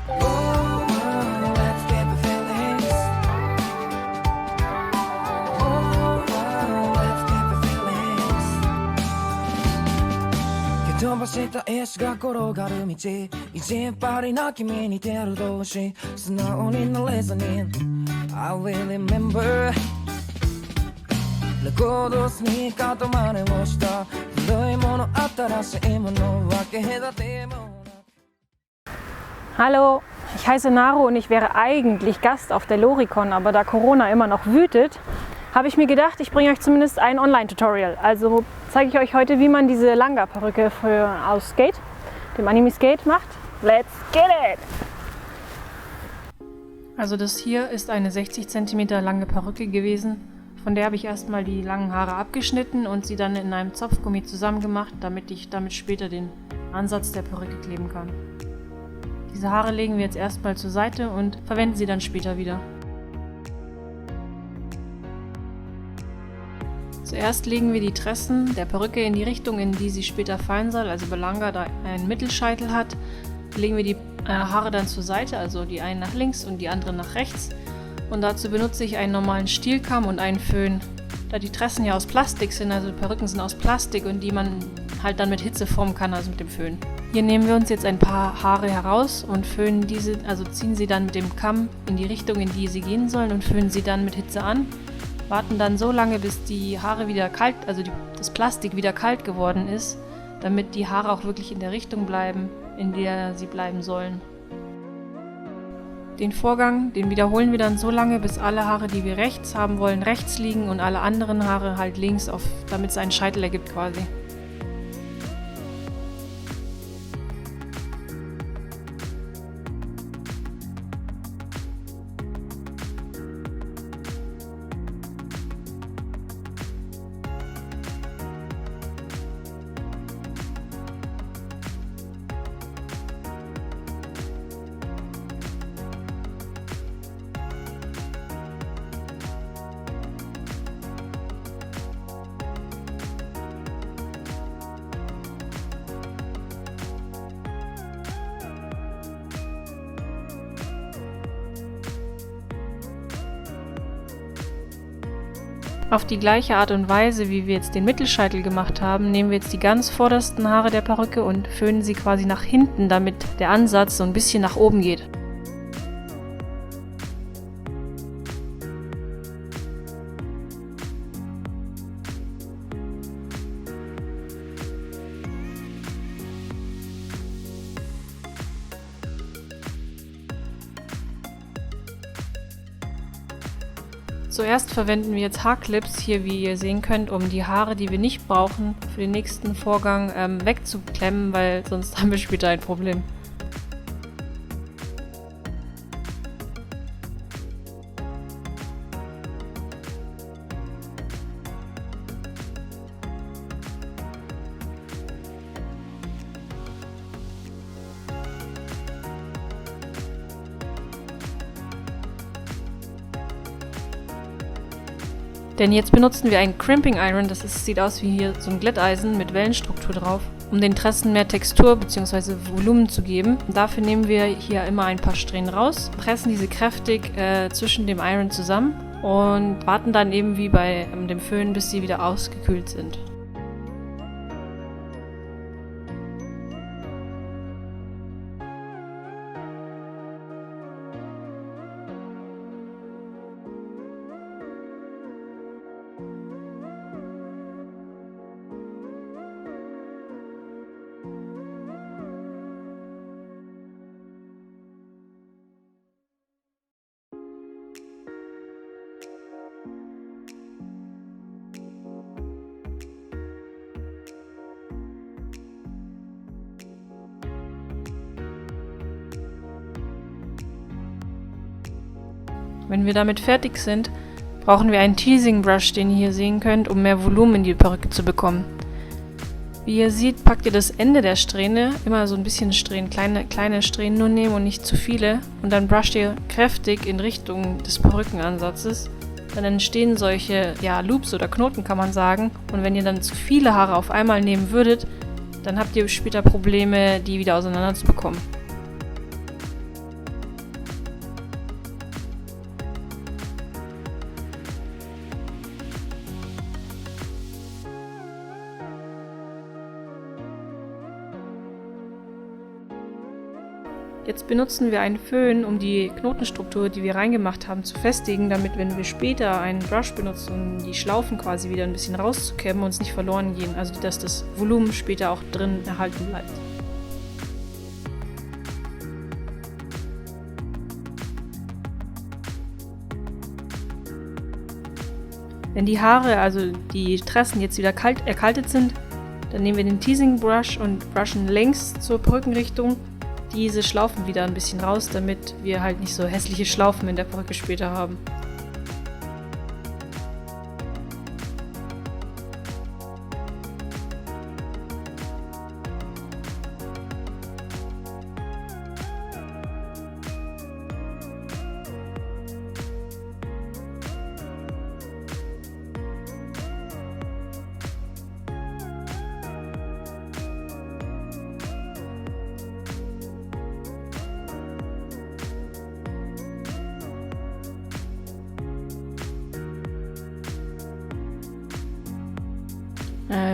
Oh, let's get the feelings. Oh, let's get the feelings. 蹴飛ばした石が転がる道、意地っ張りな君に似てる同士、素直になれずに I will remember レコードスニーカーと真似をした、古いもの新しいもの分け隔てもなく。 Hallo, ich heiße Naro und ich wäre eigentlich Gast auf der Loricon, aber da Corona immer noch wütet, habe ich mir gedacht, ich bringe euch zumindest ein Online-Tutorial. Also zeige ich euch heute, wie man diese Langa-Perücke aus Skate, dem Anime Skate, macht. Let's get it! Also das hier ist eine 60 cm lange Perücke gewesen. Von der habe ich erstmal die langen Haare abgeschnitten und sie dann in einem Zopfgummi zusammengemacht, damit ich damit später den Ansatz der Perücke kleben kann. Diese Haare legen wir jetzt erstmal zur Seite und verwenden sie dann später wieder. Zuerst legen wir die Tressen der Perücke in die Richtung, in die sie später fallen soll. Also bei Langa, da einen Mittelscheitel hat, legen wir die Haare dann zur Seite, also die einen nach links und die anderen nach rechts. Und dazu benutze ich einen normalen Stielkamm und einen Föhn. Da die Tressen ja aus Plastik sind, also die Perücken sind aus Plastik und die man halt dann mit Hitze formen kann, also mit dem Föhn. Hier nehmen wir uns jetzt ein paar Haare heraus und föhnen diese, also ziehen sie dann mit dem Kamm in die Richtung, in die sie gehen sollen und föhnen sie dann mit Hitze an. Warten dann so lange, bis die Haare wieder kalt, also das Plastik wieder kalt geworden ist, damit die Haare auch wirklich in der Richtung bleiben, in der sie bleiben sollen. Den Vorgang, den wiederholen wir dann so lange, bis alle Haare, die wir rechts haben wollen, rechts liegen und alle anderen Haare halt links, damit es einen Scheitel ergibt quasi. Auf die gleiche Art und Weise, wie wir jetzt den Mittelscheitel gemacht haben, nehmen wir jetzt die ganz vordersten Haare der Perücke und föhnen sie quasi nach hinten, damit der Ansatz so ein bisschen nach oben geht. Zuerst verwenden wir jetzt Haarclips, hier wie ihr sehen könnt, um die Haare, die wir nicht brauchen, für den nächsten Vorgang wegzuklemmen, weil sonst haben wir später ein Problem. Denn jetzt benutzen wir einen Crimping Iron, sieht aus wie hier so ein Glätteisen mit Wellenstruktur drauf, um den Tressen mehr Textur bzw. Volumen zu geben. Und dafür nehmen wir hier immer ein paar Strähnen raus, pressen diese kräftig zwischen dem Iron zusammen und warten dann eben wie bei dem Föhn, bis sie wieder ausgekühlt sind. Wenn wir damit fertig sind, brauchen wir einen Teasing Brush, den ihr hier sehen könnt, um mehr Volumen in die Perücke zu bekommen. Wie ihr seht, packt ihr das Ende der Strähne, immer so ein bisschen Strähnen, kleine Strähnen nur nehmen und nicht zu viele, und dann brusht ihr kräftig in Richtung des Perückenansatzes. Dann entstehen solche Loops oder Knoten, kann man sagen, und wenn ihr dann zu viele Haare auf einmal nehmen würdet, dann habt ihr später Probleme, die wieder auseinander zu bekommen. Jetzt benutzen wir einen Föhn, um die Knotenstruktur, die wir reingemacht haben, zu festigen, damit, wenn wir später einen Brush benutzen, um die Schlaufen quasi wieder ein bisschen rauszukämmen, uns nicht verloren gehen, also dass das Volumen später auch drin erhalten bleibt. Wenn die Haare, also die Tressen, jetzt wieder erkaltet sind, dann nehmen wir den Teasing Brush und brushen längs zur Perückenrichtung diese Schlaufen wieder ein bisschen raus, damit wir halt nicht so hässliche Schlaufen in der Perücke später haben.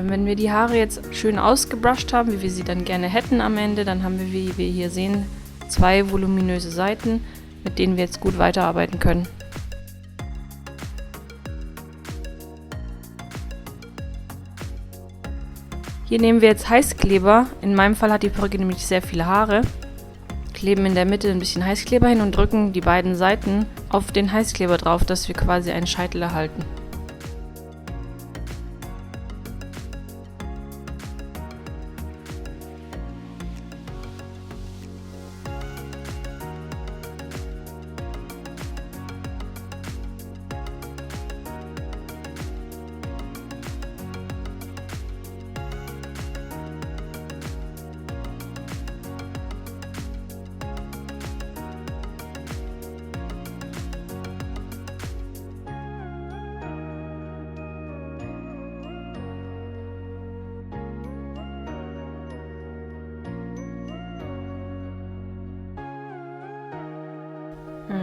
Wenn wir die Haare jetzt schön ausgebrusht haben, wie wir sie dann gerne hätten am Ende, dann haben wir, wie wir hier sehen, 2 voluminöse Seiten, mit denen wir jetzt gut weiterarbeiten können. Hier nehmen wir jetzt Heißkleber. In meinem Fall hat die Perücke nämlich sehr viele Haare. Kleben in der Mitte ein bisschen Heißkleber hin und drücken die beiden Seiten auf den Heißkleber drauf, dass wir quasi einen Scheitel erhalten.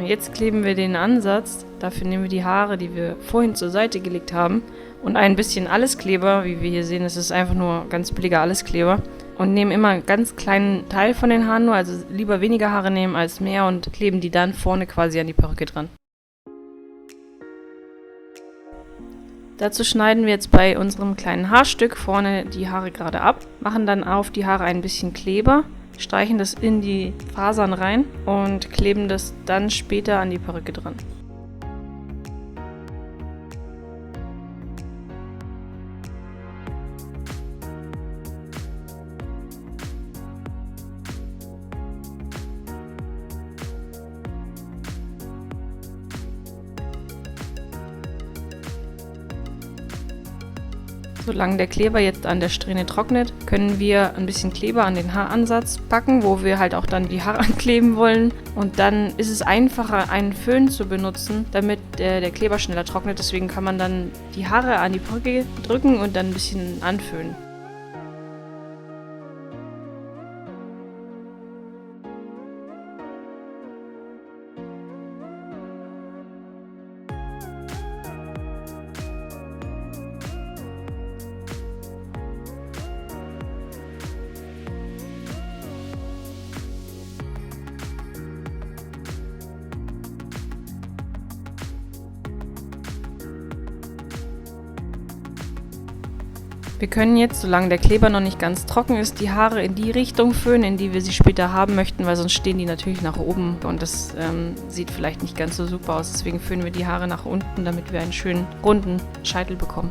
Jetzt kleben wir den Ansatz, dafür nehmen wir die Haare, die wir vorhin zur Seite gelegt haben und ein bisschen Alleskleber, wie wir hier sehen, es ist einfach nur ganz billiger Alleskleber und nehmen immer einen ganz kleinen Teil von den Haaren nur, also lieber weniger Haare nehmen als mehr und kleben die dann vorne quasi an die Perücke dran. Dazu schneiden wir jetzt bei unserem kleinen Haarstück vorne die Haare gerade ab, machen dann auf die Haare ein bisschen Kleber, streichen das in die Fasern rein und kleben das dann später an die Perücke dran. Solange der Kleber jetzt an der Strähne trocknet, können wir ein bisschen Kleber an den Haaransatz packen, wo wir halt auch dann die Haare ankleben wollen. Und dann ist es einfacher, einen Föhn zu benutzen, damit der Kleber schneller trocknet. Deswegen kann man dann die Haare an die Perücke drücken und dann ein bisschen anföhnen. Wir können jetzt, solange der Kleber noch nicht ganz trocken ist, die Haare in die Richtung föhnen, in die wir sie später haben möchten, weil sonst stehen die natürlich nach oben und das sieht vielleicht nicht ganz so super aus. Deswegen föhnen wir die Haare nach unten, damit wir einen schönen runden Scheitel bekommen.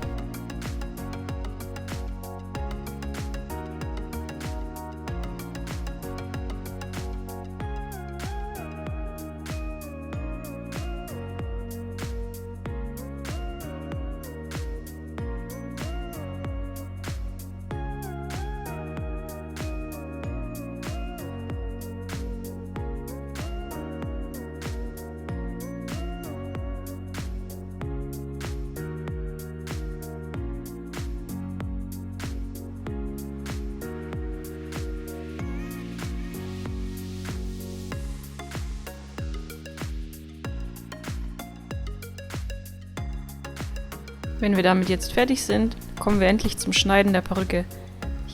Wenn wir damit jetzt fertig sind, kommen wir endlich zum Schneiden der Perücke.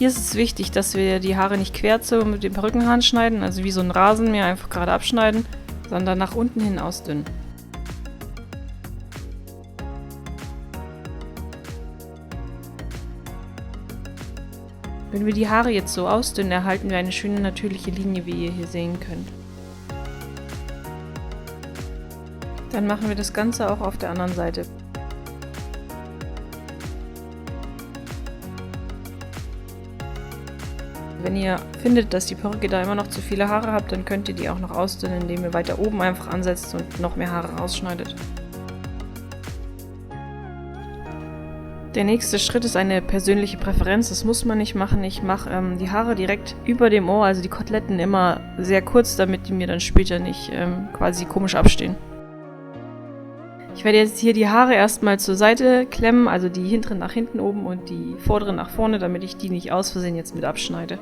Hier ist es wichtig, dass wir die Haare nicht quer mit dem Perückenhahn schneiden, also wie so ein Rasenmäher einfach gerade abschneiden, sondern nach unten hin ausdünnen. Wenn wir die Haare jetzt so ausdünnen, erhalten wir eine schöne natürliche Linie, wie ihr hier sehen könnt. Dann machen wir das Ganze auch auf der anderen Seite. Wenn ihr findet, dass die Perücke da immer noch zu viele Haare habt, dann könnt ihr die auch noch ausdünnen, indem ihr weiter oben einfach ansetzt und noch mehr Haare rausschneidet. Der nächste Schritt ist eine persönliche Präferenz. Das muss man nicht machen. Ich mache die Haare direkt über dem Ohr, also die Koteletten immer sehr kurz, damit die mir dann später nicht quasi komisch abstehen. Ich werde jetzt hier die Haare erstmal zur Seite klemmen, also die hinteren nach hinten oben und die vorderen nach vorne, damit ich die nicht aus Versehen jetzt mit abschneide.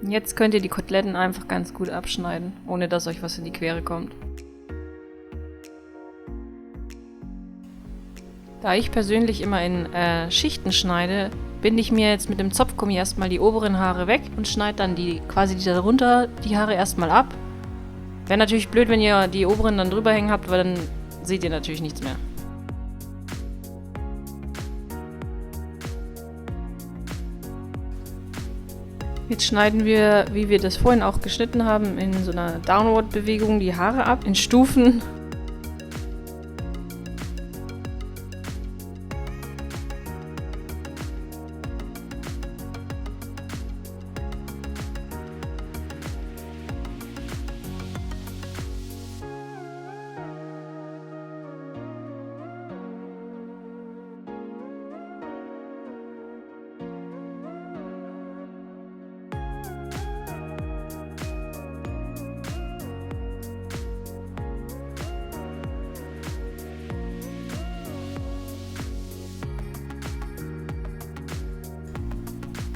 Jetzt könnt ihr die Koteletten einfach ganz gut abschneiden, ohne dass euch was in die Quere kommt. Da ich persönlich immer in Schichten schneide, binde ich mir jetzt mit dem Zopfgummi erstmal die oberen Haare weg und schneide dann die darunter die Haare erstmal ab. Wäre natürlich blöd, wenn ihr die oberen dann drüber hängen habt, weil dann seht ihr natürlich nichts mehr. Jetzt schneiden wir, wie wir das vorhin auch geschnitten haben, in so einer Downward-Bewegung die Haare ab, in Stufen.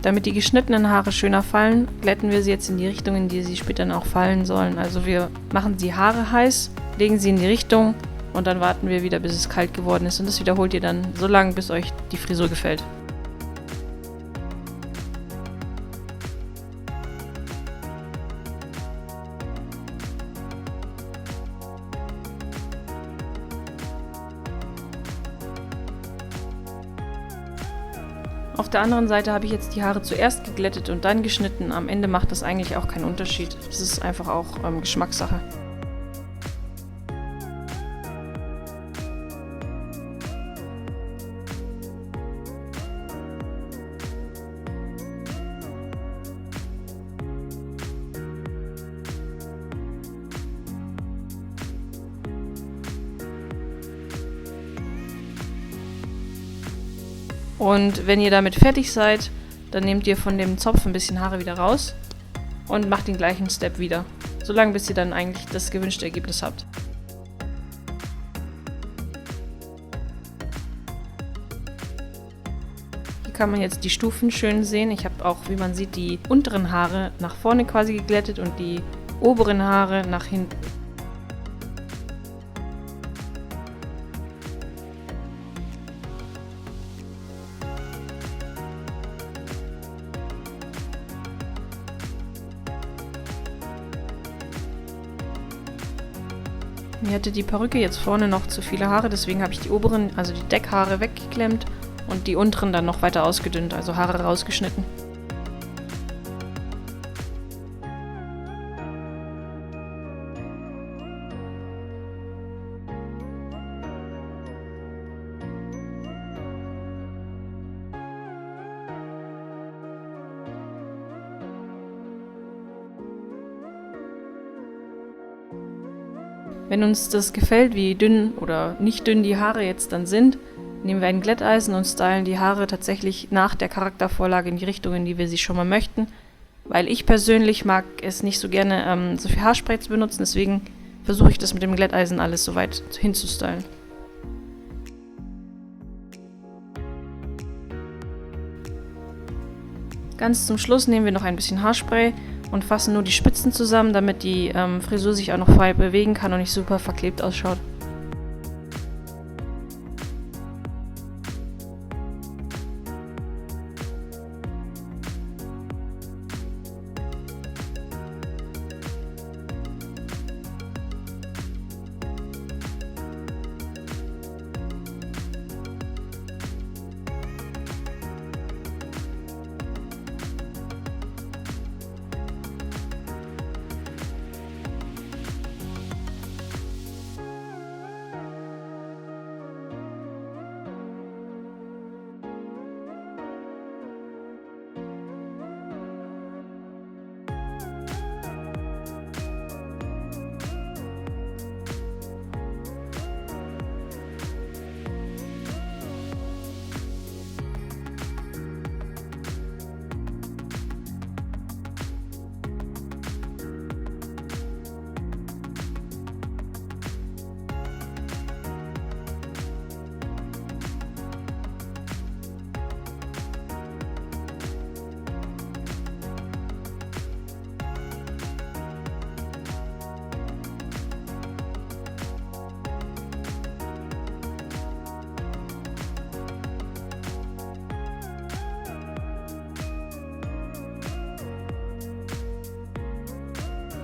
Damit die geschnittenen Haare schöner fallen, glätten wir sie jetzt in die Richtung, in die sie später dann auch fallen sollen. Also wir machen die Haare heiß, legen sie in die Richtung und dann warten wir wieder, bis es kalt geworden ist. Und das wiederholt ihr dann so lange, bis euch die Frisur gefällt. Auf der anderen Seite habe ich jetzt die Haare zuerst geglättet und dann geschnitten. Am Ende macht das eigentlich auch keinen Unterschied. Das ist einfach auch Geschmackssache. Und wenn ihr damit fertig seid, dann nehmt ihr von dem Zopf ein bisschen Haare wieder raus und macht den gleichen Step wieder. Solange bis ihr dann eigentlich das gewünschte Ergebnis habt. Hier kann man jetzt die Stufen schön sehen. Ich habe auch, wie man sieht, die unteren Haare nach vorne quasi geglättet und die oberen Haare nach hinten. Mir hatte die Perücke jetzt vorne noch zu viele Haare, deswegen habe ich die oberen, also die Deckhaare weggeklemmt und die unteren dann noch weiter ausgedünnt, also Haare rausgeschnitten. Wenn uns das gefällt, wie dünn oder nicht dünn die Haare jetzt dann sind, nehmen wir ein Glätteisen und stylen die Haare tatsächlich nach der Charaktervorlage in die Richtung, in die wir sie schon mal möchten. Weil ich persönlich mag es nicht so gerne, so viel Haarspray zu benutzen, deswegen versuche ich das mit dem Glätteisen alles so weit hinzustylen. Ganz zum Schluss nehmen wir noch ein bisschen Haarspray und fassen nur die Spitzen zusammen, damit die Frisur sich auch noch frei bewegen kann und nicht super verklebt ausschaut.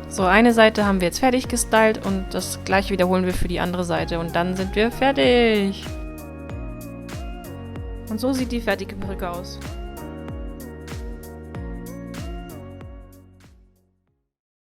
So, eine Seite haben wir jetzt fertig gestylt und das gleiche wiederholen wir für die andere Seite und dann sind wir fertig. Und so sieht die fertige Perücke aus.